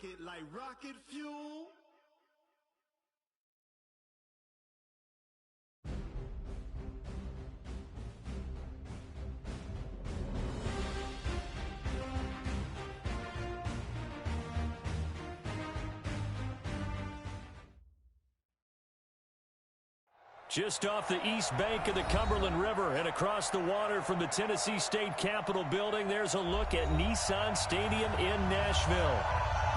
it like rocket fuel. Just off the east bank of the Cumberland River and across the water from the Tennessee State Capitol building, there's a look at Nissan Stadium in Nashville.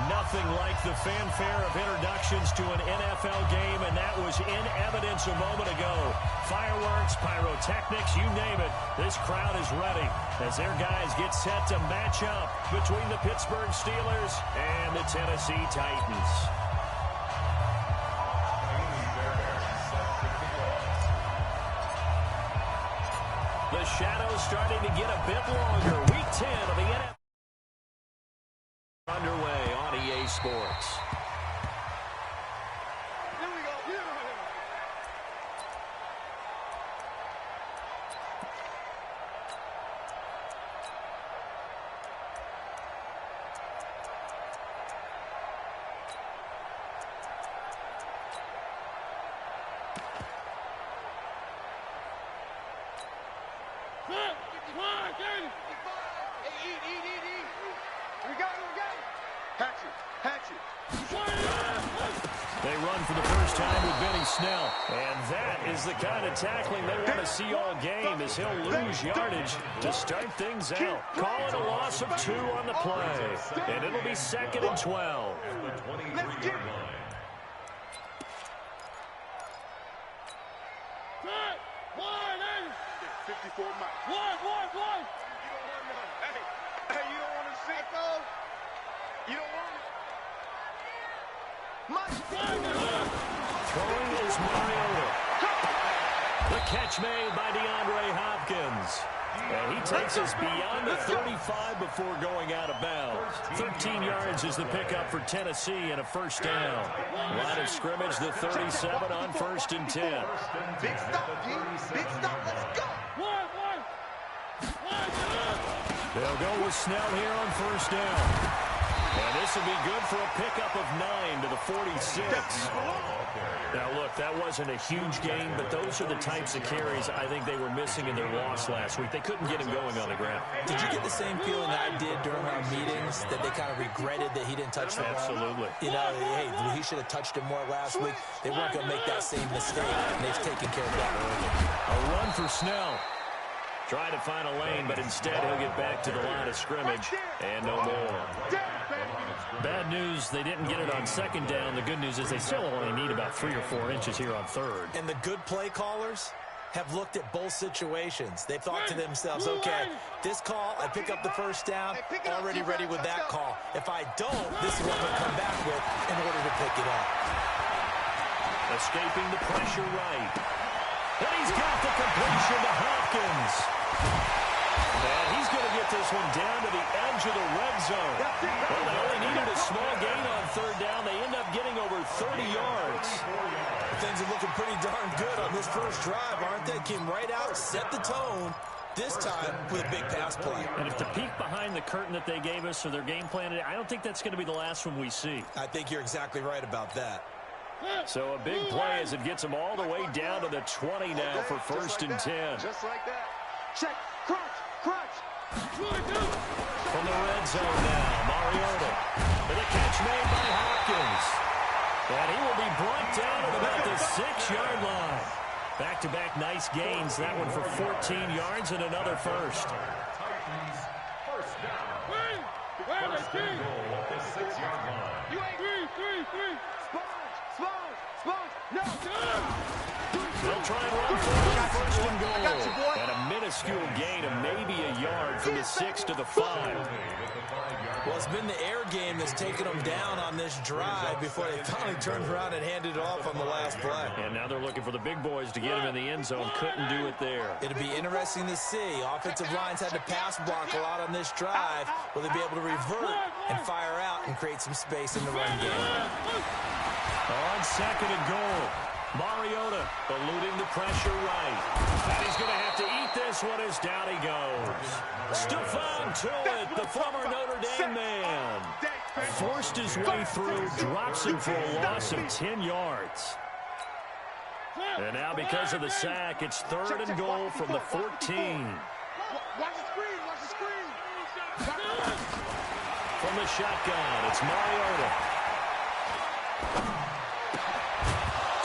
Nothing like the fanfare of introductions to an NFL game, and that was in evidence a moment ago. Fireworks, pyrotechnics, you name it. This crowd is ready as their guys get set to match up between the Pittsburgh Steelers and the Tennessee Titans. The shadow's starting to get a bit longer. Week 10 of the NFL underway on EA Sports. Here we go. They run for the first time with Benny Snell. And that is the kind of tackling they want to see all game, as he'll lose yardage to start things out. Calling a loss of 2 on the play. And it'll be 2nd and 12. Let's get it. Throwing is Mariota. The catch made by DeAndre Hopkins. And he takes us beyond the 35 before going out of bounds. 13 yards is the pickup for Tennessee and a first down. Line of scrimmage, the 37 on 1st and 10. Big stop, G. Big stop. Let's go. They'll go with Snell here on 1st down. And this will be good for a pickup of 9 to the 46. Now, look, that wasn't a huge game, but those are the types of carries I think they were missing in their loss last week. They couldn't get him going on the ground. Did you get the same feeling I did during our meetings, that they kind of regretted that he didn't touch the ball? Absolutely. You know, hey, he should have touched it more last week. They weren't going to make that same mistake, and they've taken care of that early. A run for Snell. Trying to find a lane, but instead he'll get back to the line of scrimmage and no more. Bad news, they didn't get it on 2nd down. The good news is they still only need about 3 or 4 inches here on 3rd. And the good play callers have looked at both situations. They've thought to themselves, okay, this call, I pick up the first down, already ready with that call. If I don't, this is what I'm going to come back with in order to pick it up. Escaping the pressure right. And he's got the completion to Hopkins. And he's going to get this one down to the edge of the red zone. Well, they only needed a small gain on 3rd down. They end up getting over 30 yards. Things are looking pretty darn good on this first drive, aren't they? Came right out, set the tone, this time with a big pass play. And if the peek behind the curtain that they gave us or their game plan, I don't think that's going to be the last one we see. I think you're exactly right about that. So a big play as it gets them all the way down to the 20 now for 1st and 10. Just like that. Check. Crunch. From the red zone now, Mariota. For the catch made by Hopkins. And he will be brought down at about the 6-yard line. Back-to-back nice gains. That one for 14 yards and another first. Titans first down. First and goal at the 6-yard line. You ain't three. Sponge. No. They'll try and run for it on 1st and goal. And a minuscule gain of maybe a yard from the 6 to the 5. Well, it's been the air game that's taken them down on this drive before they finally turned around and handed it off on the last play. And now they're looking for the big boys to get him in the end zone. Couldn't do it there. It'll be interesting to see. Offensive lines had to pass block a lot on this drive. Will they be able to revert and fire out and create some space in the run game? On 2nd and goal, Mariota eluding the pressure right. And he's going to have to eat this one as down he goes. Stephon Tuitt, the former Notre Dame man. Forced his way through, drops him for a loss of 10 yards. And now because of the sack, it's 3rd and goal from the 14. Watch the screen, watch the screen. From the shotgun, it's Mariota.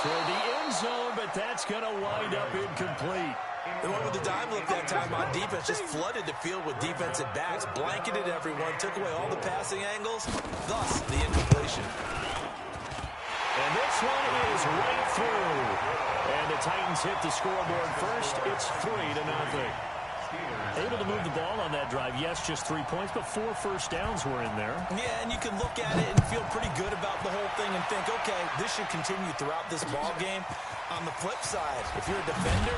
Toward the end zone, but that's going to wind up incomplete. They went with the dime look that time on defense, just flooded the field with defensive backs, blanketed everyone, took away all the passing angles, thus the incompletion. And this one is right through. And the Titans hit the scoreboard first. It's 3-0. Able to move the ball on that drive. Yes, just 3 points, but 4 first downs were in there. Yeah, and you can look at it and feel pretty good about the whole thing and think, okay, this should continue throughout this ball game. On the flip side, if you're a defender,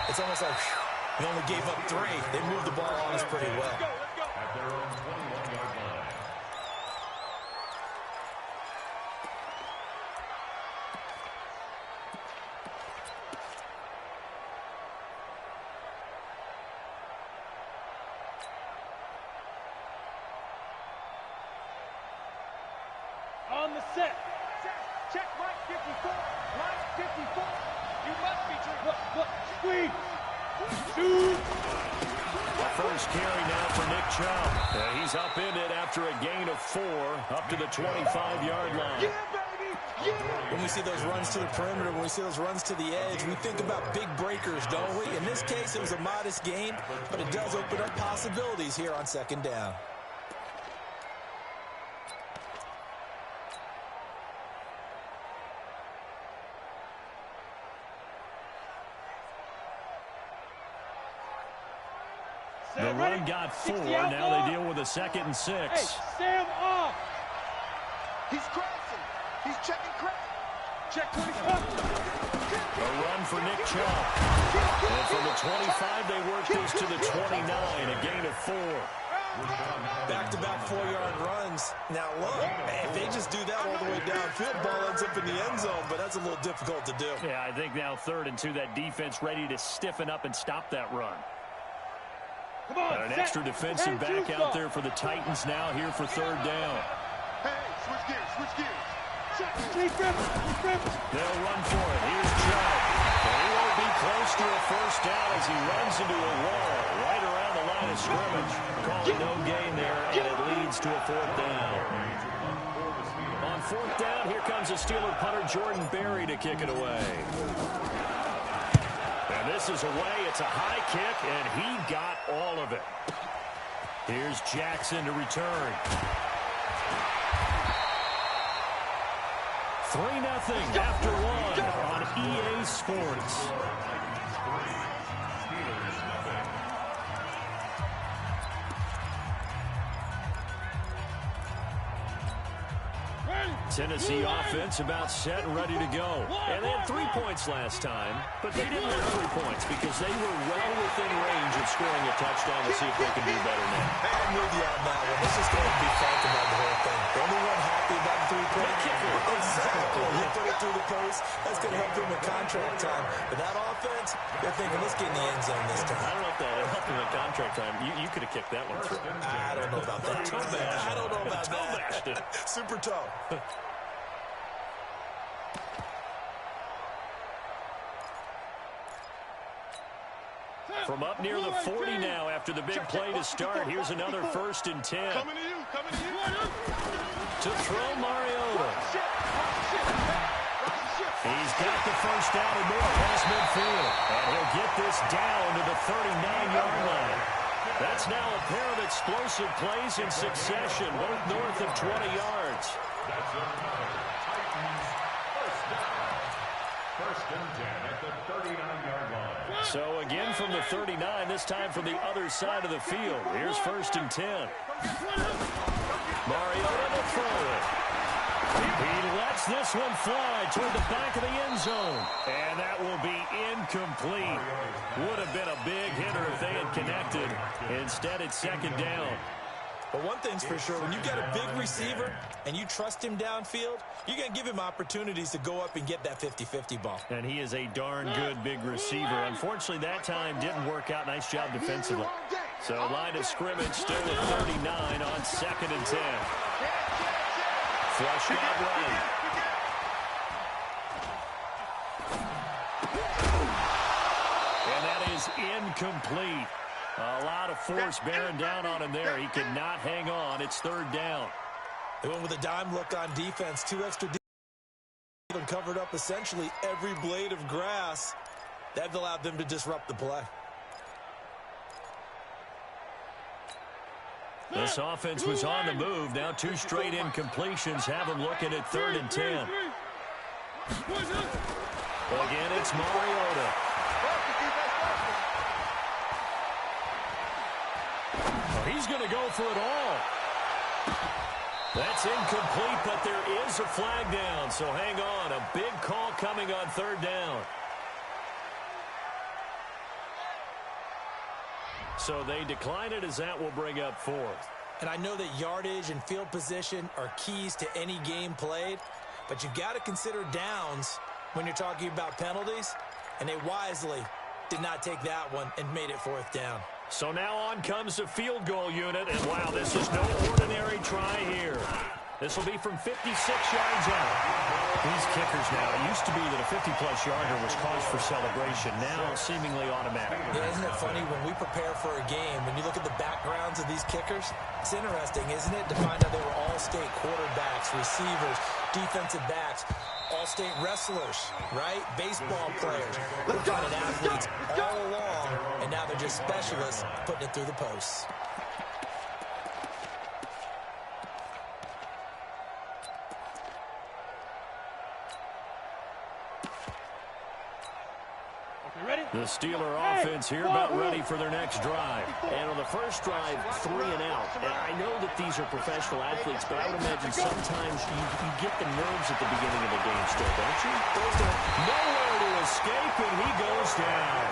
it's almost like, whew, we only gave up 3. They moved the ball on us pretty well. At their own 21-yard line. On the set. Check right 54. Right 54. You must be true. Look. Screen. Shoot. The first carry now for Nick Chubb. He's up in it after a gain of 4, up to the 25-yard line. Yeah, baby. Yeah. When we see those runs to the perimeter, when we see those runs to the edge, we think about big breakers, don't we? In this case, it was a modest gain, but it does open up possibilities here on 2nd down. The run got 4. Now they deal with a 2nd and 6. Hey, Sam off. He's crossing. He's checking crack. Check 25. A run for Nick Chubb. And from the 25, they work this to the 29, a gain of 4. Back-to-back 4-yard runs. Now, look, if they just do that all the way downfield, ball ends up in the end zone, but that's a little difficult to do. Yeah, I think now 3rd and 2, that defense ready to stiffen up and stop that run. Come on, An extra defensive back out there for the Titans now here for 3rd down. Hey, switch gears. Check. They'll run for it. Here's Chubb. And he won't be close to a first down as he runs into a wall right around the line of scrimmage. Calling no gain there, and it leads to a 4th down. On 4th down, here comes a Steeler punter, Jordan Berry, to kick it away. And this is away. It's a high kick, and he got all of it. Here's Jackson to return. 3-0 after 1 on EA Sports. Tennessee offense about set and ready to go. And they had 3 points last time, but they didn't have 3 points because they were well within range of scoring a touchdown. We'll see if they can do better now. Hey, I'm with you on that one. Let's just go and be frank about the whole thing. The only one happy about the 3-point kicker. Exactly. You put it through the post. That's going to help him in contract time. But that offense, they're thinking, let's get in the end zone this time. I don't know if that helped him in contract time. You could have kicked that one through. I don't know about that. I don't know about that. Super toe. From up near the 40 now after the big play to start. Here's another 1st and 10. Coming to you. To throw Mariota. He's got the first down and more past midfield. And he'll get this down to the 39-yard line. That's now a pair of explosive plays in succession, both north of 20 yards. That's another Titans first down. 1st and 10 at the 39-yard line. So again from the 39, this time from the other side of the field. Here's 1st and 10. Mariota to throw it. He lets this one fly toward the back of the end zone. And that will be incomplete. Would have been a big hitter if they had connected. Instead, it's 2nd down. But one thing's for sure, when you've got a big receiver and you trust him downfield, you're going to give him opportunities to go up and get that 50-50 ball. And he is a darn good big receiver. Unfortunately, that time didn't work out. Nice job defensively. So line of scrimmage still at 39 on 2nd and 10. Flushed out right. And that is incomplete. A lot of force bearing down on him there. He could not hang on. It's third down. They went with a dime look on defense. 2 extra and covered up essentially every blade of grass. That allowed them to disrupt the play. This offense was on the move. Now 2 straight incompletions have them looking at 3rd and 10. Again, it's Mariota. He's going to go for it all. That's incomplete, but there is a flag down. So hang on. A big call coming on 3rd down. So they decline it as that will bring up 4th. And I know that yardage and field position are keys to any game played, but you've got to consider downs when you're talking about penalties, and they wisely did not take that one and made it 4th down. So now on comes the field goal unit, and wow, this is no ordinary try here. This will be from 56 yards out. These kickers now, it used to be that a 50-plus yarder was cause for celebration. Now seemingly automatic. Yeah, isn't it funny when we prepare for a game, when you look at the backgrounds of these kickers, it's interesting, isn't it, to find out they were all-state quarterbacks, receivers, defensive backs, all-state wrestlers, right? Baseball players. We're finding athletes all along, and now they're just specialists putting it through the posts. The Steeler offense here about ready for their next drive. And on the first drive, 3 and out. And I know that these are professional athletes, but I would imagine sometimes you get the nerves at the beginning of the game still, don't you? Nowhere to escape, and he goes down.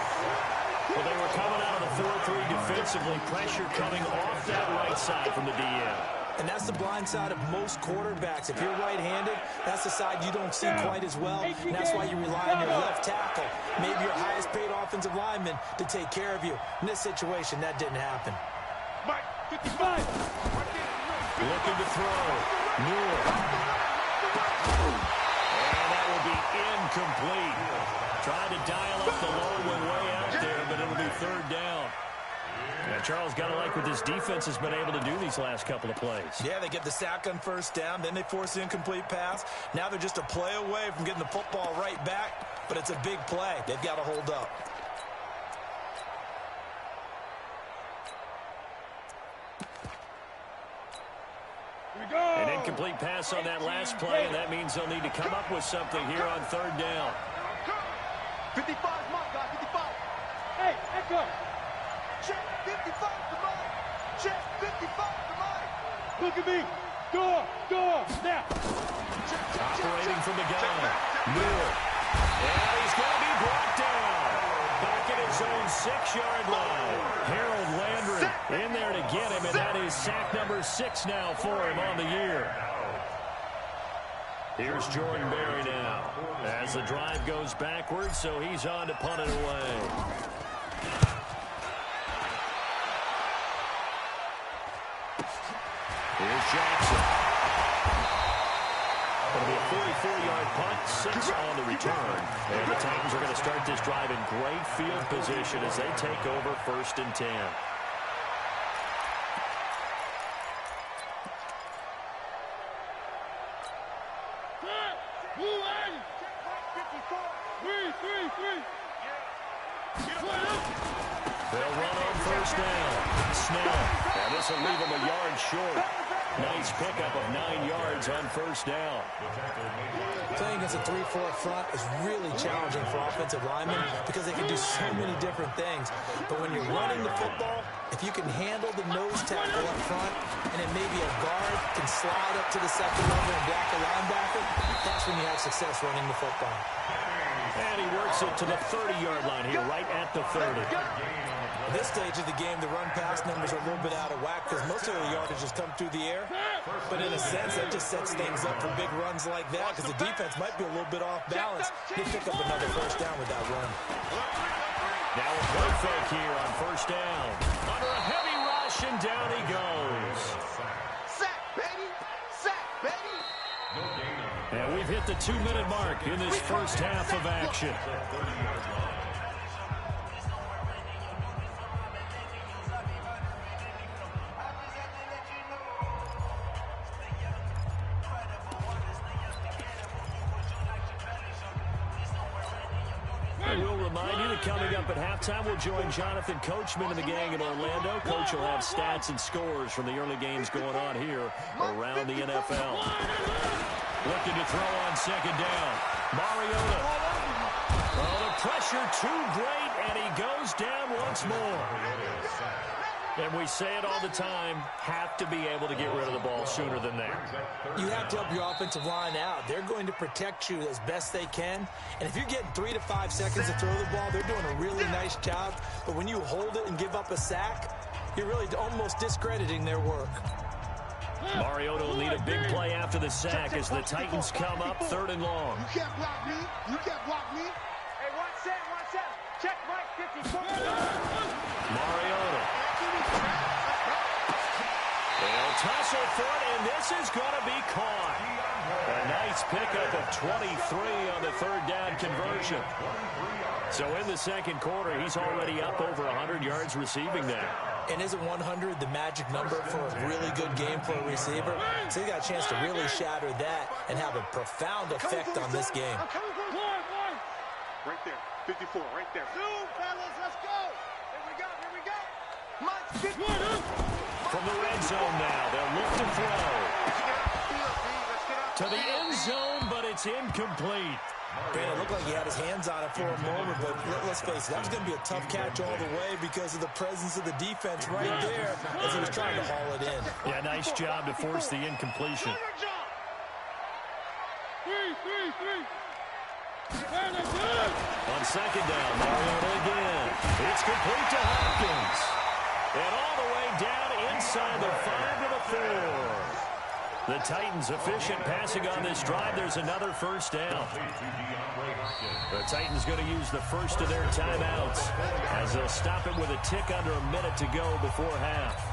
Well, they were coming out of the 4-3 defensively. Pressure coming off that right side from the DM. And that's the blind side of most quarterbacks. If you're right-handed, that's the side you don't see quite as well. And that's why you rely on your left tackle, maybe your highest-paid offensive lineman, to take care of you. In this situation, that didn't happen. Mike, 55. Looking to throw. Newell. And that will be incomplete. Trying to dial up the long one way out there, but it'll be 3rd down. Yeah, Charles, got to like what this defense has been able to do these last couple of plays. Yeah, they get the sack on 1st down, then they force the incomplete pass. Now they're just a play away from getting the football right back, but it's a big play. They've got to hold up. Here we go. An incomplete pass on that last play, and that means they'll need to come up with something here on 3rd down. 55 Mike, guys, 55. Hey, Echo. Check 55 to Mike. Check 55 to Mike. Look at me. Door, now. Operating from the gun. Newell. And he's going to be brought down. Back at his own 6-yard line. Harold Landry in there to get him, and that is sack number 6 now for him on the year. Here's Jordan Berry now as the drive goes backwards, so he's on to punt it away. Here's Jackson. It'll be a 44-yard punt, 6 on the return. And the Titans are going to start this drive in great field position as they take over 1st and 10. They'll run on 1st down. Snell. Now this will leave him a yard short. Nice pickup of 9 yards on 1st down. Playing against a 3-4 front is really challenging for offensive linemen because they can do so many different things. But when you're running the football, if you can handle the nose tackle up front, and then maybe a guard can slide up to the 2nd level and block a linebacker, that's when you have success running the football. And he works it to the 30-yard line here, right at the 30. At this stage of the game, the run-pass numbers are a little bit out of whack because most of the yardage has come through the air. But in a sense, that just sets things up for big runs like that because the defense might be a little bit off balance. They pick up another 1st down with that run. Now a play fake here on 1st down. Under a heavy rush, and down he goes. Sack, baby. Sack, baby. And we've hit the 2-minute mark in this first half of action. And we'll remind you that coming up at halftime, we'll join Jonathan Coachman and the gang in Orlando. Coach will have stats and scores from the early games going on here around the NFL. Looking to throw on second down. Mariota. Oh, the pressure too great, and he goes down once more. And we say it all the time, have to be able to get rid of the ball sooner than that. You have to help your offensive line out. They're going to protect you as best they can. And if you're getting 3 to 5 seconds to throw the ball, they're doing a really nice job. But when you hold it and give up a sack, you're really almost discrediting their work. Mariota will need a big play after the sack as the Titans come up 3rd and long. You can't block me. You can't block me. Hey, one set. Check Mike 54. Mariota. They'll tussle for it, and this is going to be caught. A nice pickup of 23 on the 3rd down conversion. So in the second quarter, he's already up over 100 yards receiving now. And isn't 100 the magic number for a really good game for a receiver? So he got a chance to really shatter that and have a profound effect on this game. Right there. 54, right there. Zoom, fellas, let's go. Here we go. Mike 50. From the red zone now, they'll look to throw. To the end zone, but it's incomplete. Man, it looked like he had his hands on it for a moment, but let's face it, that was going to be a tough catch all the way because of the presence of the defense right there as he was trying to haul it in. Yeah, nice job to force the incompletion. On second down, Mariota again. It's complete to Hopkins. And all the way down inside the 5 to the 4. The Titans efficient passing on this drive. There's another first down. The Titans going to use the first of their timeouts as they'll stop it with a tick under a minute to go before half.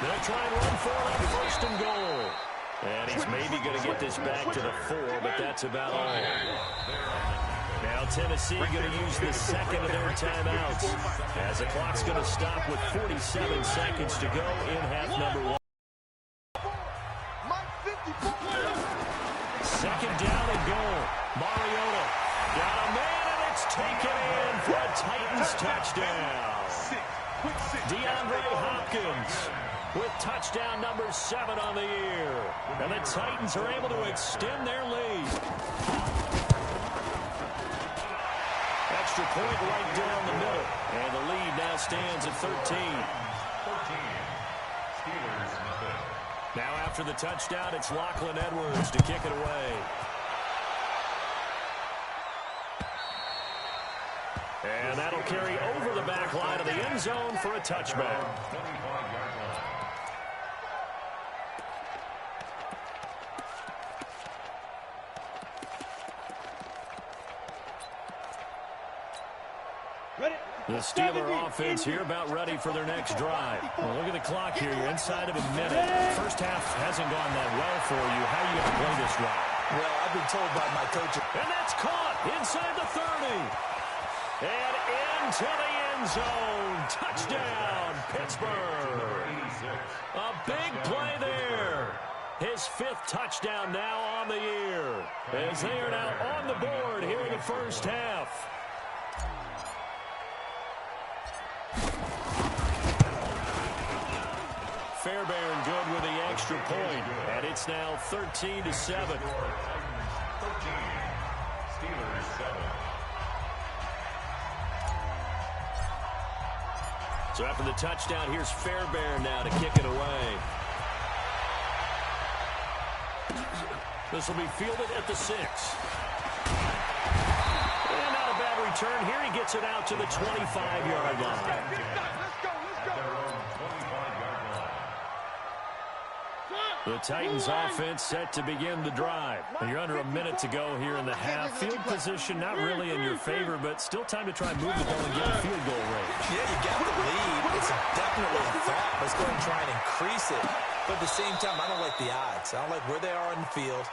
They'll try and run for it on 1st and goal. And he's maybe going to get this back to the 4, but that's about all. Now Tennessee going to use the second of their timeouts as the clock's going to stop with 47 seconds to go in half number 1. Second down and goal. Mariota got a man, and it's taken in for a Titans touchdown. DeAndre Hopkins with touchdown number 7 on the year. And the Titans are able to extend their lead. Extra point right down the middle. And the lead now stands at 13. Now after the touchdown, it's Lachlan Edwards to kick it away. And that'll carry over the back line of the end zone for a touchback. The Steeler offense here about ready for their next drive. Well, look at the clock here. You're inside of a minute. First half hasn't gone that well for you. How are you going to play this drive? Well, I've been told by my coach. And that's caught inside the 30. And into the end zone. Touchdown, Pittsburgh. A big play there. His 5th touchdown now on the year. As they are now on the board here in the first half. Fairbairn good with the extra point, and it's now 13-7. 13. Steelers 7. So after the touchdown, here's Fairbairn now to kick it away. This will be fielded at the 6. And not a bad return here. He gets it out to the 25-yard line. The Titans offense set to begin the drive. You're under a minute to go here in the half. Field position not really in your favor, but still time to try and move the ball and get a field goal range. Yeah, you got the lead. It's definitely a thought. Let's go ahead and try and increase it. But at the same time, I don't like the odds. I don't like where they are on the field.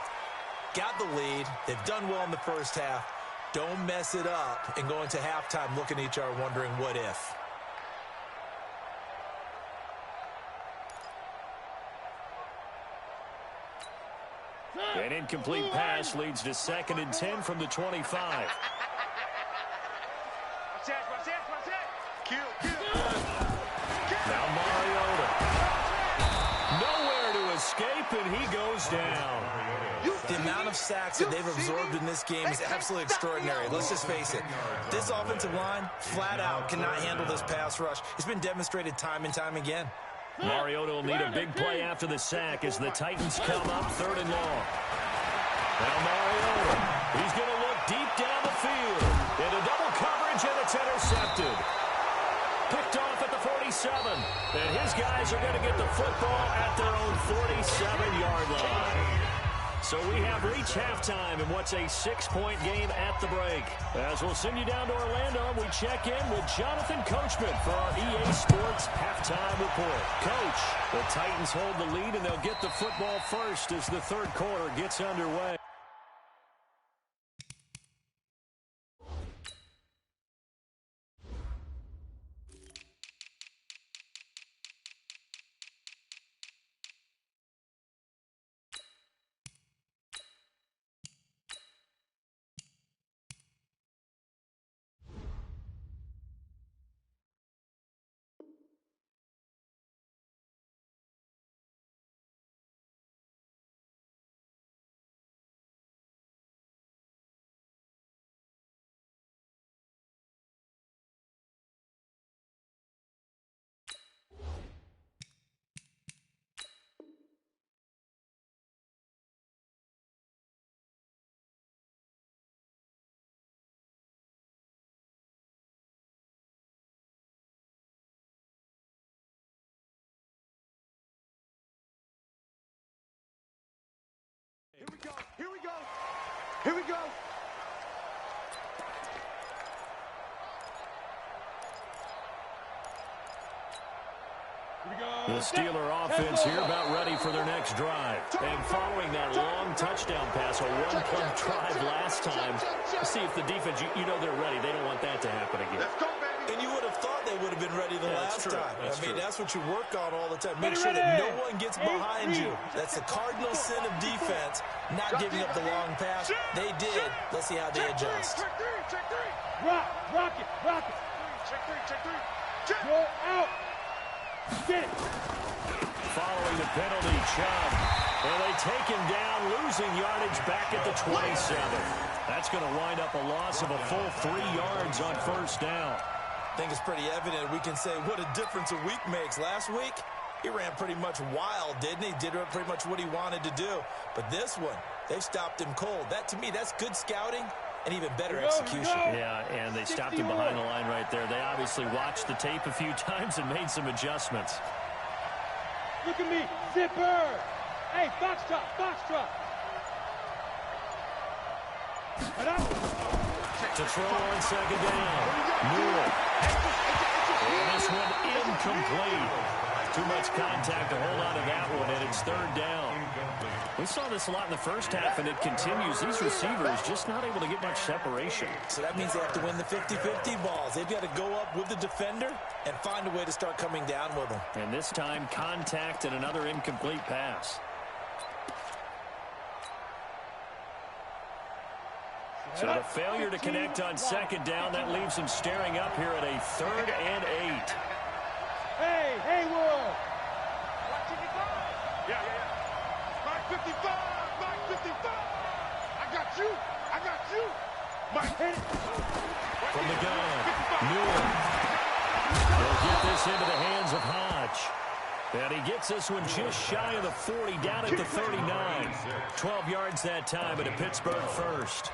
Got the lead. They've done well in the first half. Don't mess it up and go into halftime looking at each other wondering what if. An incomplete pass leads to 2nd and 10 from the 25. Now Mariota. Nowhere to escape, and he goes down. The amount of sacks that they've absorbed in this game is absolutely extraordinary. Let's just face it. This offensive line, flat out, cannot handle this pass rush. It's been demonstrated time and time again. Mariota will need a big play after the sack as the Titans come up 3rd and long. Now Mariota, he's going to look deep down the field. Into double coverage, and it's intercepted. Picked off at the 47. And his guys are going to get the football at their own 47-yard line. So we have reached halftime in what's a 6-point game at the break. As we'll send you down to Orlando, we check in with Jonathan Coachman for our EA Sports Halftime Report. Coach, the Titans hold the lead, and they'll get the football first as the 3rd quarter gets underway. Here we go. Here we go. Here we go. The Steeler offense here about ready for their next drive. And following that long touchdown pass, a one-play drive last time, see if the defense, you know they're ready. They don't want that to happen again. Let's go, baby. And you would have thought they would have been ready the last time. That's what you work on all the time. Make sure that no one gets behind you. That's the cardinal sin of defense, not giving up the long pass. They did. Let's see how they adjust. Check three. Check three. Rock it. Check three. Check. Go out. Get it. Following the penalty, Chubb. Well, they take him down, losing yardage back at the 27. That's going to wind up a loss of a full 3 yards on 1st down. I think it's pretty evident. We can say what a difference a week makes. Last week, he ran pretty much wild, didn't he? Did pretty much what he wanted to do. But this one, they stopped him cold. That, to me, that's good scouting and even better execution. Yeah, and they stopped him behind the line right there. They obviously watched the tape a few times and made some adjustments. Look at me. Zipper. Hey, box truck. To throw on 2nd down. Newell. And this one incomplete. Too much contact to hold on to that one, and it's 3rd down. We saw this a lot in the first half, and it continues. These receivers just not able to get much separation. So that means they have to win the 50-50 balls. They've got to go up with the defender and find a way to start coming down with them. And this time, contact and another incomplete pass. So the failure to connect on 2nd down, that leaves him staring up here at a 3rd and 8. Hey, Haywood. Yeah. Mike 55. I got you. Mike. From the gun, Newell. They'll get this into the hands of Hodge. And he gets this one just shy of the 40, down at the 39. 12 yards that time at a Pittsburgh first.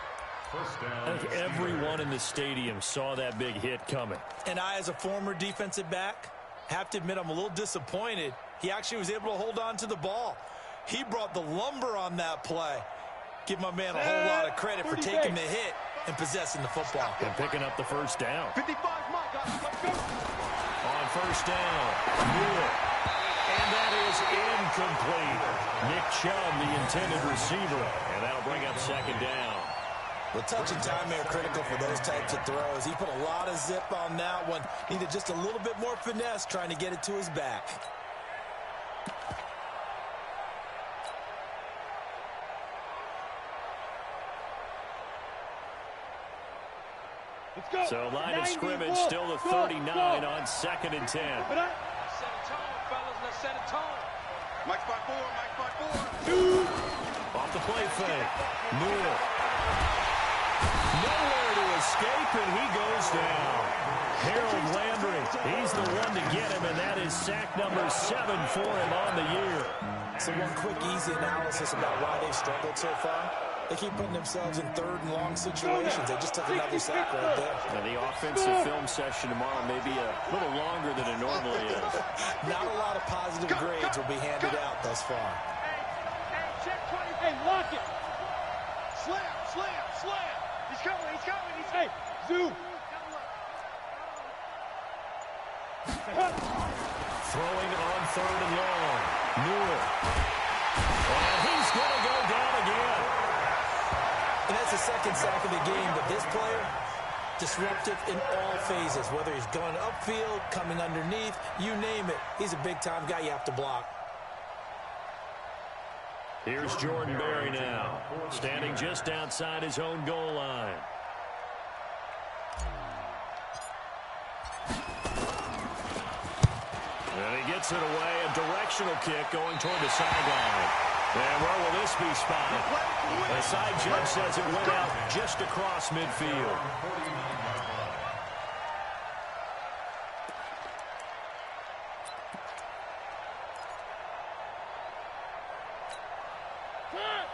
I think everyone in the stadium saw that big hit coming. And I, as a former defensive back, have to admit I'm a little disappointed. He actually was able to hold on to the ball. He brought the lumber on that play. Give my man a whole lot of credit for taking the hit and possessing the football. And picking up the first down. 55 my guys. Let's go. On first down, Newell. And that is incomplete. Nick Chubb, the intended receiver. And that'll bring up second down. The touch and time are critical for those types of throws. He put a lot of zip on that one. Needed just a little bit more finesse trying to get it to his back. Let's go. So line of scrimmage still the 39 on 2nd and 10. Set a tone, fellas. Let's set a tone. Mike's by 4. Mike's by 4. Off the play fake. Newell. Nowhere to escape, and he goes down. Harold Landry, he's the one to get him, and that is sack number 7 for him on the year. So one quick, easy analysis about why they've struggled so far. They keep putting themselves in third and long situations. They just took another sack right there. Now, the offensive film session tomorrow may be a little longer than it normally is. Not a lot of positive grades will be handed out thus far. Hey, check 20. Hey, lock it. Slam, slam, slam. He's coming, he's coming, he's Hey, Zoo. Throwing on 3rd and long. Newell. And he's going to go down again. And that's the second sack of the game, but this player, disruptive in all phases, whether he's going upfield, coming underneath, you name it. He's a big-time guy you have to block. Here's Jordan Berry now, standing just outside his own goal line. And he gets it away, a directional kick going toward the sideline. And where will this be spotted? The side judge says it went out just across midfield.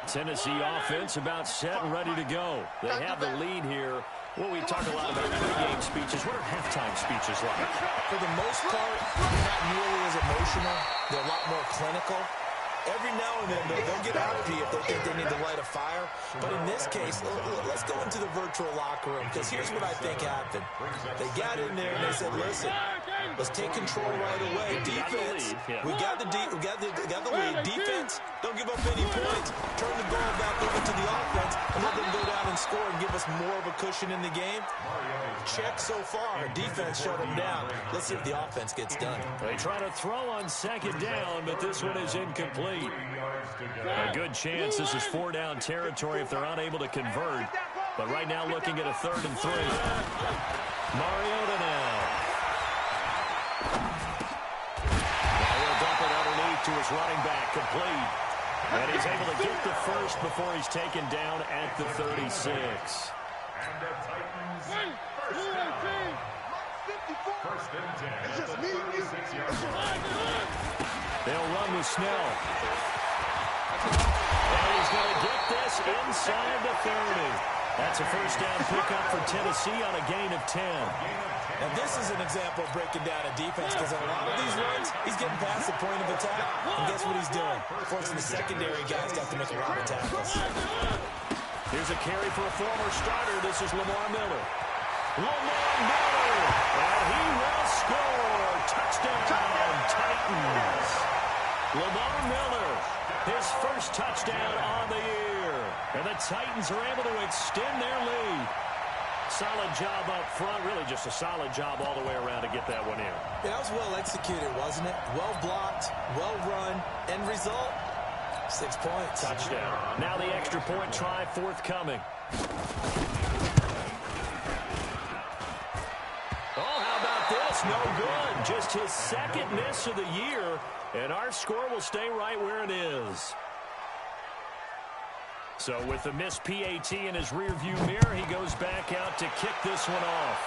Tennessee offense about set and ready to go. They have the lead here. Well, we talk a lot about pregame speeches. What are halftime speeches like? For the most part, not nearly as emotional. They're a lot more clinical. Every now and then, they'll get happy if they think they need to light a fire. But in this case, let's go into the virtual locker room, because here's what I think happened. They got in there and they said, listen, let's take control right away. Defense, we got the lead. Defense, don't give up any points. Turn the ball back over to the offense and let them go down and score and give us more of a cushion in the game. Check so far. Defense shut them down. Let's see if the offense gets done. They try to throw on 2nd down, but this one is incomplete. A good chance this is 4-down territory if they're unable to convert. But right now looking at a 3rd and 3. Mariota now. Now he'll dump it underneath to his running back, complete. And he's able to get the first before he's taken down at the 36. And the Titans, first down. First and 10 at the 36-yard line. They'll run with Snell. And he's going to get this inside the 30. That's a first down pickup for Tennessee on a gain of 10. And this is an example of breaking down a defense, because on a lot of these runs, he's getting past the point of attack. And guess what he's doing? Forcing the secondary guys to have to make a lot of tackles. Here's a carry for a former starter. This is Lamar Miller. Lamar Miller! And he will score! Touchdown, Titans! Lamar Miller, his first touchdown on the year. And the Titans are able to extend their lead. Solid job up front, really just a solid job all the way around to get that one in. Yeah, that was well executed, wasn't it? Well blocked, well run, end result, 6 points. Touchdown. Now the extra point try forthcoming. Oh, how about this? No good. Just his second miss of the year, and our score will stay right where it is. So with the missed PAT in his rearview mirror, he goes back out to kick this one off.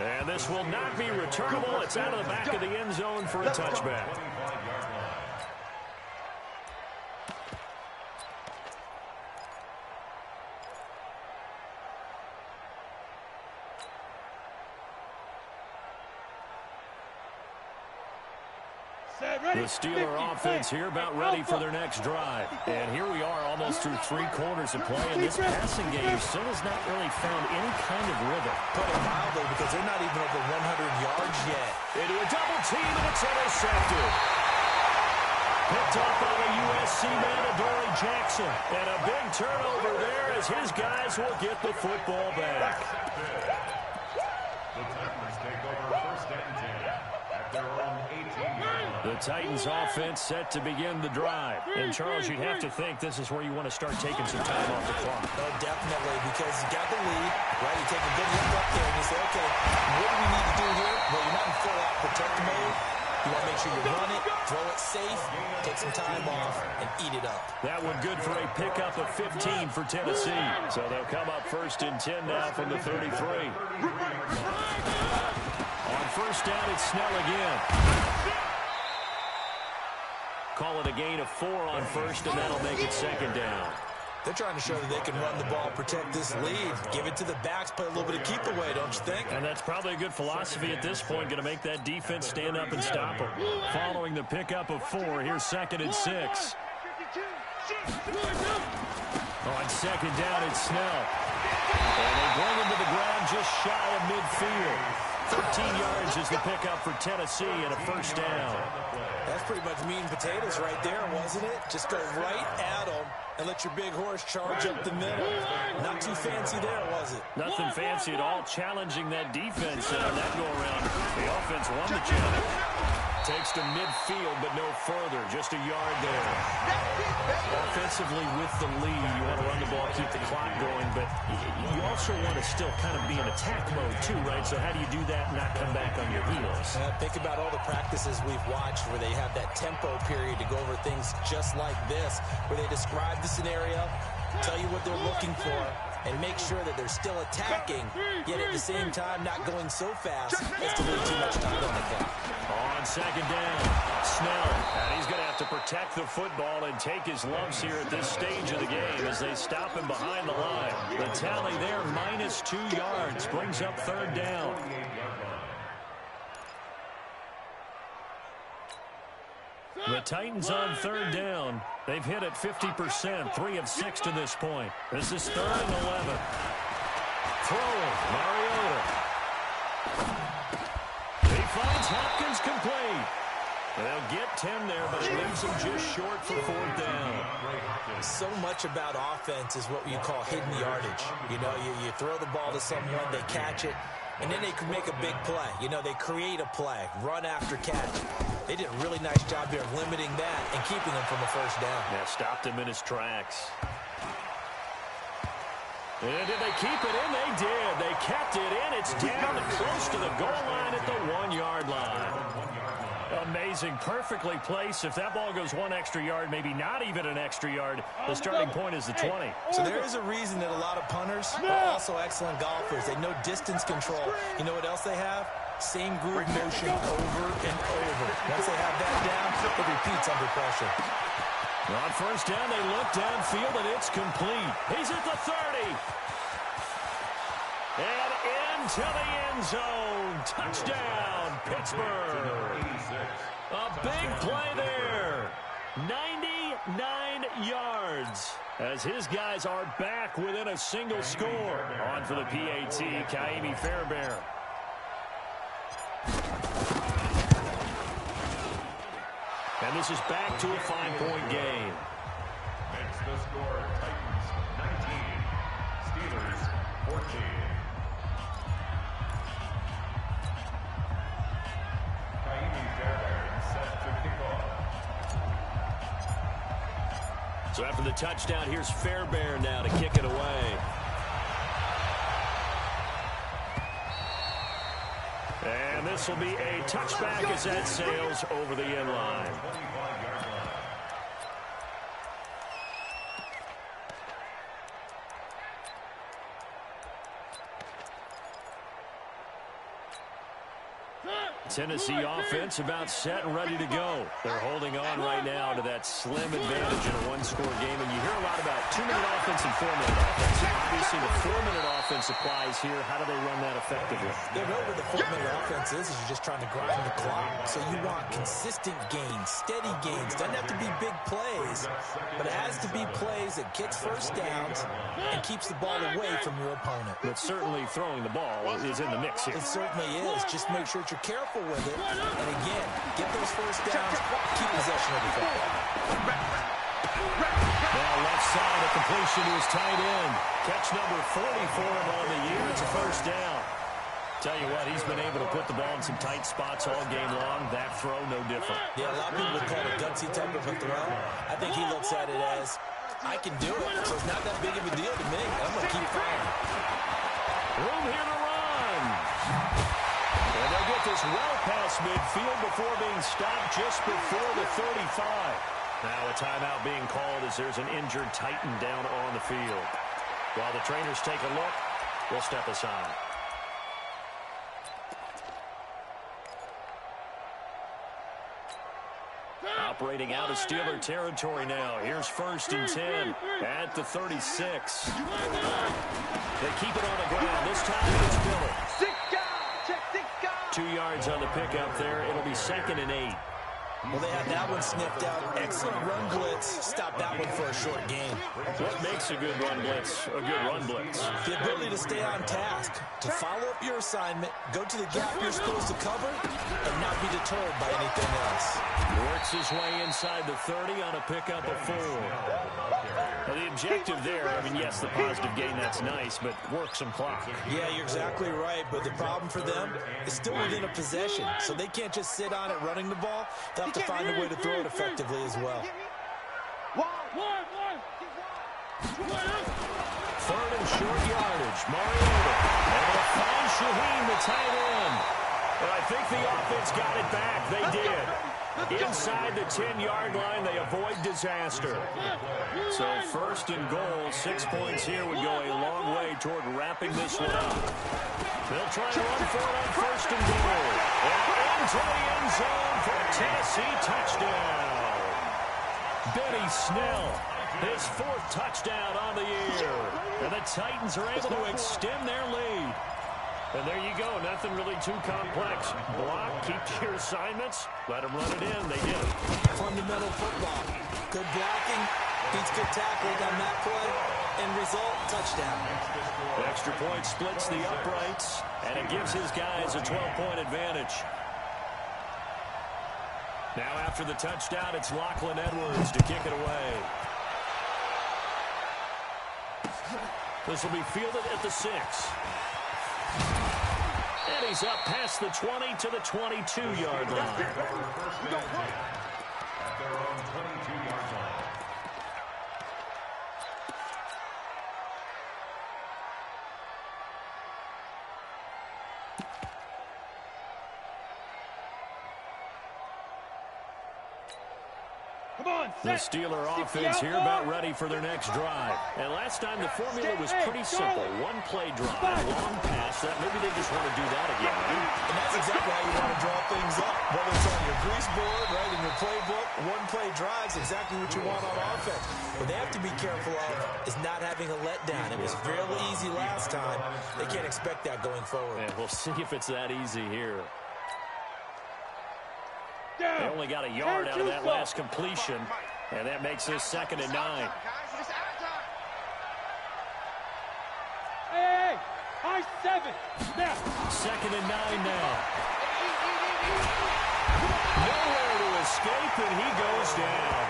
And this will not be returnable. It's out of the back of the end zone for a touchback. Set. The Steeler offense here about ready for their next drive. And here we are almost through 3 quarters of play, and this passing game still has not really found any kind of rhythm. Put it mildly, because they're not even over 100 yards yet. Into a double team, and it's intercepted. Picked up by the USC man, Adoree Jackson. And a big turnover there as his guys will get the football back. The Titans take over first and 10 at their own 18-yard line. The Titans offense set to begin the drive. And Charles, you'd have to think this is where you want to start taking some time off the clock. Oh, definitely, because you got the lead, right? You take a good look up there and you say, okay, what do we need to do here? Well, you're not in full-out protect mode. You want to make sure you run it, throw it safe, take some time off, and eat it up. That one good for a pickup of 15 for Tennessee. So they'll come up first and 10 now from the 33. On first down, it's Snell again. Call it a gain of 4 on first, and that'll make it second down. They're trying to show that they can run the ball, protect this lead, give it to the backs, play a little bit of keep away, don't you think? And that's probably a good philosophy at this point, going to make that defense stand up and stop them. Following the pickup of 4, here's second and 6. On second down, it's Snell. And they bring him to the ground just shy of midfield. 13 yards is the pickup for Tennessee and a first down. That's pretty much meat and potatoes right there, wasn't it? Just go right at them and let your big horse charge up the middle. Not too fancy there, was it? Nothing fancy at all, challenging that defense on that go-around. The offense won the challenge. Takes to midfield, but no further. Just a yard there. Offensively with the lead, you want to run the ball, keep the clock going, but you also want to still kind of be in attack mode too, right? So how do you do that and not come back on your heels? Think about all the practices we've watched where they have that tempo period to go over things just like this, where they describe the scenario, tell you what they're looking for, and make sure that they're still attacking, yet at the same time not going so fast as to leave too much time on the clock. On second down, Snell, and he's going to have to protect the football and take his lumps here at this stage of the game as they stop him behind the line. The tally there, minus 2 yards, brings up third down. The Titans on third down. They've hit it 50%, 3 of 6 to this point. This is third and 11. Throwing, Mariota. He finds Hopkins complete. They'll get 10 there, but it leaves him just short for fourth down. So much about offense is what you call hidden yardage. You know, you throw the ball to someone, they catch it, and then they can make a big play. You know, they create a play, run after catch. They did a really nice job here of limiting that and keeping him from a first down. Yeah, stopped him in his tracks. And did they keep it in? They did. They kept it in. It's down and close to the goal line at the 1-yard line. Amazing. Perfectly placed. If that ball goes 1 extra yard, maybe not even an extra yard, the starting point is the 20. So there is a reason that a lot of punters are also excellent golfers. They know distance control. You know what else they have? Same groove motion over and over. Once they have that down, it repeats under pressure. On first down, they look downfield, and it's complete. He's at the 30. And into the end zone. Touchdown, Pittsburgh. A big play there. 99 yards as his guys are back within a single score. On for the PAT, Kaimi Fairbairn. And this is back to a 5-point game. Next, the score, Titans 19, Steelers 14. Kaimi Fairbairn set to kick off. So after the touchdown, here's Fairbairn now to kick it away. And this will be a touchback as that sails over the end line. Tennessee offense about set and ready to go. They're holding on right now to that slim advantage in a one-score game. And you hear a lot about 2-minute offense and 4-minute offense. Obviously, the 4-minute offense applies here. How do they run that effectively? Yeah, really what the 4-minute offense is you're just trying to grind the clock. So you want consistent gains, steady gains. Doesn't have to be big plays, but it has to be plays that gets first downs and keeps the ball away from your opponent. But certainly throwing the ball is in the mix here. It certainly is. Just make sure that you're careful with it. And again, get those first downs, keep possession of the football. Now left side, a completion to his tight end. Catch number 40 for him on the year. It's a first down. Tell you what, he's been able to put the ball in some tight spots all game long. That throw, no different. Yeah, a lot of people would call it a gutsy type of a throw. I think he looks at it as, I can do it, so it's not that big of a deal to me. I'm going to keep firing. Room here to run. And they'll get this well past midfield before being stopped just before the 35. Now a timeout being called as there's an injured Titan down on the field. While the trainers take a look, we'll step aside. Operating out of Steeler territory now. Here's 1st and 10 at the 36. They keep it on the ground. This time it's Miller. 2 yards on the pickup there. It'll be 2nd and 8. Well, they had that one sniffed out. Excellent run blitz. Stop that one for a short gain. What makes a good run blitz a good run blitz? The ability to stay on task, to follow up your assignment, go to the gap you're supposed to cover, and not be deterred by anything else. Works his way inside the 30 on a pickup of 4. Well, the objective there, I mean, yes, the positive gain, that's nice, but work some clock. Yeah, you're exactly right, but the problem for them is still within a possession, so they can't just sit on it running the ball. They'll have to find a way to throw it effectively as well. 3rd and short yardage. Mariota able to find Shaheen, the tight end. Well, I think the offense got it back. They did. Inside the 10-yard line, they avoid disaster. So 1st and goal, 6 points here would go a long way toward wrapping this one up. They'll try to run for it on 1st and goal. And into the end zone for a Tennessee touchdown. Benny Snell, his 4th touchdown on the year. And the Titans are able to extend their lead. And there you go, nothing really too complex. Block, keep your assignments, let them run it in. They did it. Fundamental football. Good blocking, beats good tackling on that play. End result, touchdown. The extra point splits the uprights, and it gives his guys a 12-point advantage. Now after the touchdown, it's Lachlan Edwards to kick it away. This will be fielded at the 6. And he's up past the 20 to the 22-yard line. At their own 22-yard line. The Steeler offense here about ready for their next drive. And last time the formula was pretty simple. One play drive, long pass. That maybe they just want to do that again. And that's exactly how you want to draw things up. Whether it's on your grease board, right, in your playbook, one play drives exactly what you want on offense. What they have to be careful of is not having a letdown. It was fairly easy last time. They can't expect that going forward. And we'll see if it's that easy here. They only got a yard out of that last completion, and that makes this 2nd and 9. Hey, high 7. Now. 2nd and 9 now. Nowhere to escape, and he goes down.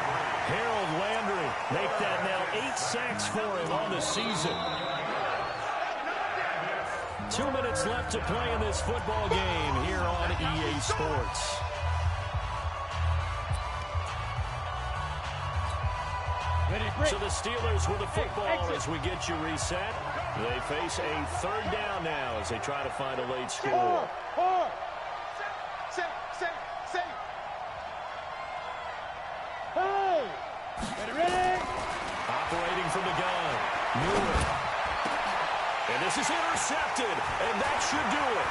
Harold Landry make that now 8 sacks for him on the season. 2 minutes left to play in this football game here on EA Sports. So the Steelers with the football as we get you reset. They face a 3rd down now as they try to find a late score. Ready? Operating from the gun. Miller. And this is intercepted, and that should do it.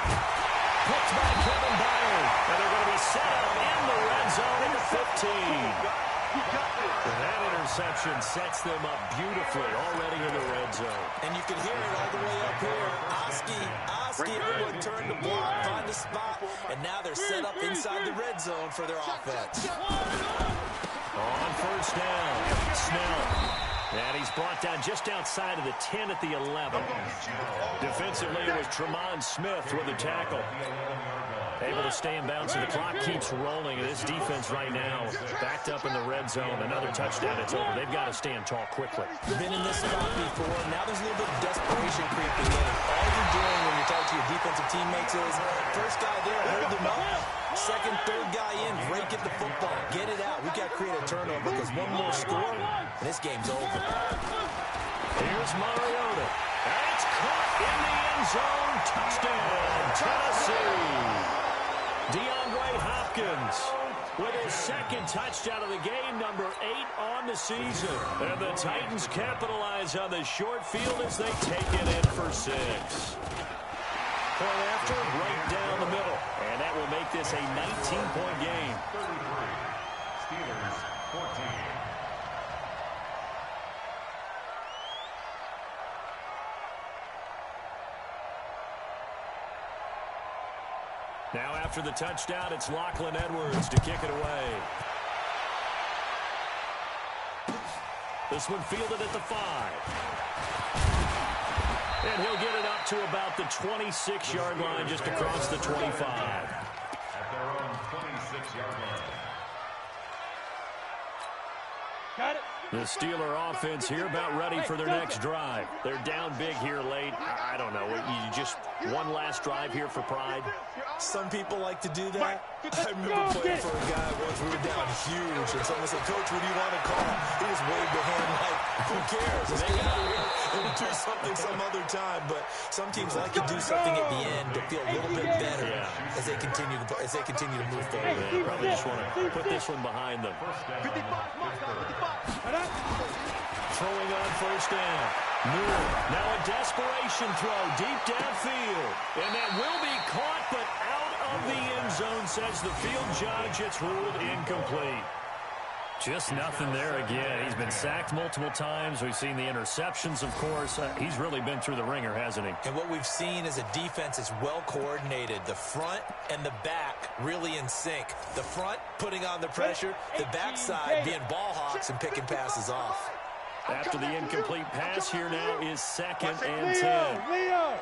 picked by Kevin Byard. And they're going to be set up in the red zone at the 15. And that interception sets them up beautifully already in the red zone. And you can hear it all the way up here. Oski, everyone turned the block, find the spot, and now they're set up inside the red zone for their offense. On first down, Snell. And he's brought down just outside of the 10 at the 11. Defensively, it was Tremont Smith with the tackle. Able to stay in bounds, so the clock keeps rolling. And this defense right now backed up in the red zone. Another touchdown, it's over. They've got to stand tall quickly. Been in this spot before. Now there's a little bit of desperation creeping in. All you're doing when you're talking to your defensive teammates is first guy there, hold them up. Second, third guy in, break at the football. Get it out. We've got to create a turnover because one more score, and this game's over. Here's Mariota. And it's caught in the end zone. Touchdown, Tennessee. DeAndre Hopkins with his second touchdown of the game, number 8 on the season. And the Titans capitalize on the short field as they take it in for 6. Point after, right down the middle. And that will make this a 19-point game. 33, Steelers 14. Now after the touchdown, it's Lachlan Edwards to kick it away. This one fielded at the 5. And he'll get it up to about the 26-yard line, just across the 25. At their own 26-yard line. Got it. The Steeler offense here about ready for their next drive. They're down big here late. I don't know. You just one last drive here for pride. Some people like to do that. I remember playing for a guy once. We were down huge, and someone said, "Coach, what do you want to call?" He just waved a hand like, "Who cares? Let's get out of here and do something some other time." But some teams like to do something at the end to feel a little bit better as they continue to move forward. Yeah, probably just want to put this one behind them. Throwing on first down. Newell, now a desperation throw deep downfield. And that will be caught, but out of the end zone, says the field judge. It's ruled incomplete. Just nothing there again. He's been sacked multiple times. We've seen the interceptions, of course. He's really been through the ringer, hasn't he? And what we've seen is a defense that's well coordinated. The front and the back really in sync. The front putting on the pressure, the backside being ball hawks and picking passes off. After the incomplete pass, here now is 2nd and 10. Leo!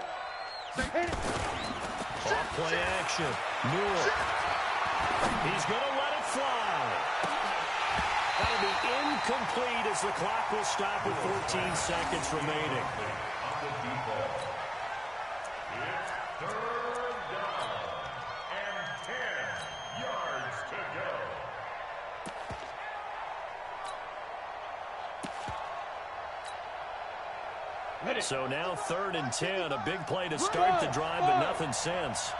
Off play action. Newell. He's going to let it fly. That'll be incomplete as the clock will stop with 14 seconds remaining. On the default. It's 3rd down and 10 yards to go. So now 3rd and 10. A big play to start the drive, but nothing since.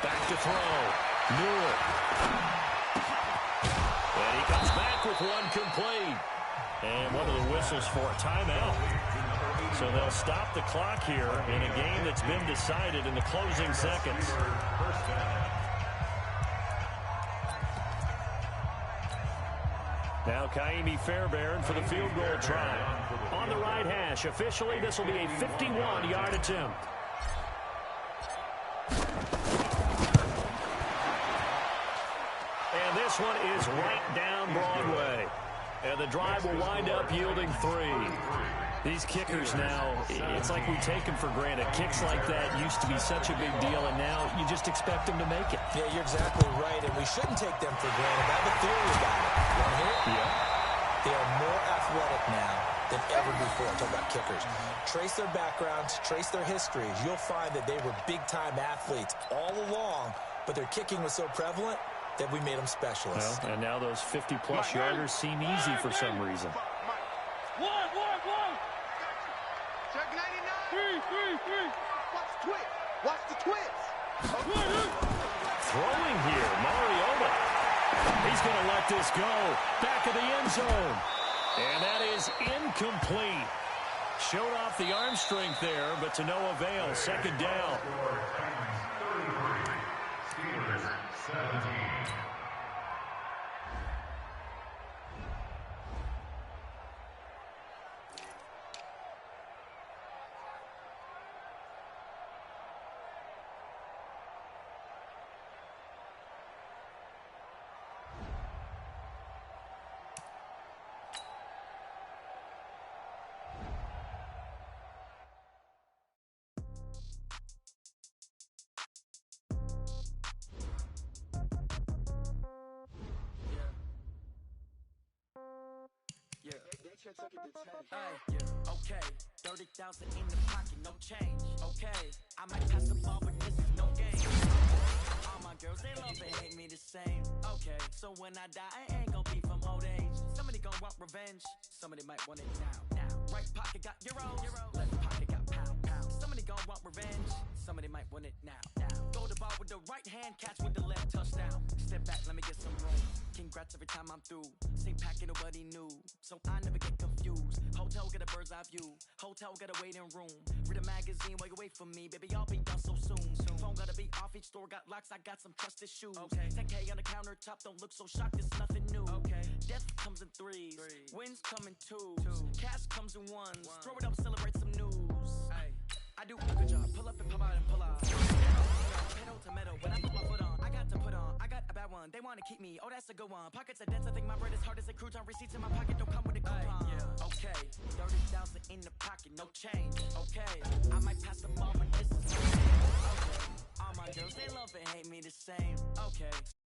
Back to throw. Newell. And he comes back with one complete. And one of the whistles for a timeout. So they'll stop the clock here in a game that's been decided in the closing seconds. Now Kaimi Fairbairn for the field goal try. On the right hash, officially this will be a 51-yard attempt. And this one is right down Broadway. And the drive will wind up yielding 3. These kickers now, it's like we take them for granted. Kicks like that used to be such a big deal, and now you just expect them to make it. Yeah, you're exactly right, and we shouldn't take them for granted. I have a theory about it. You want to hear it? Yeah. They are more athletic now than ever before. I'm talking about kickers. Trace their backgrounds, trace their histories. You'll find that they were big-time athletes all along, but their kicking was so prevalent that we made them specialists. Well, and now those 50-plus yarders seem easy for some reason. One. Check 99. 3. Watch the twist. Watch the twist. Throwing here, Mariota. He's going to let this go. Back of the end zone. And that is incomplete. Showed off the arm strength there, but to no avail. Second down. Steelers 17. Okay, 30,000 in the pocket, no change. Okay, I might pass the ball, but this is no game. All my girls, they love and hate me the same. Okay, so when I die, I ain't gon' be from old age. Somebody gon' want revenge, somebody might want it now. Right pocket got euros, left pocket got pound. Somebody gon' want revenge, somebody might want it now. Go the ball with the right hand, catch with the left, touchdown. Step back, let me get some room. Congrats every time I'm through. Same packet, nobody knew, so I never get confused. Hotel get a bird's eye view. Hotel got a waiting room. Read a magazine while you wait for me, baby. I'll be done so soon. Phone gotta be off. Each store got locks. I got some trusted shoes. 10K on the countertop. Don't look so shocked. It's nothing new. Death comes in threes. Wins come in twos. Cash comes in ones. Throw it up, celebrate some news. I do a good job. Pull up and pop out and pull out. Pedal to metal. When I put my foot on, I got to put on. I got a bad one. They wanna keep me. Oh, that's a good one. Pockets are dense. I think my bread is hard as a crouton. Receipts in my pocket don't come with a coupon. Okay, 30,000 in the pocket, no change. Okay, I might pass the ball, but this is no game. Okay, all my girls, they love and hate me the same. Okay.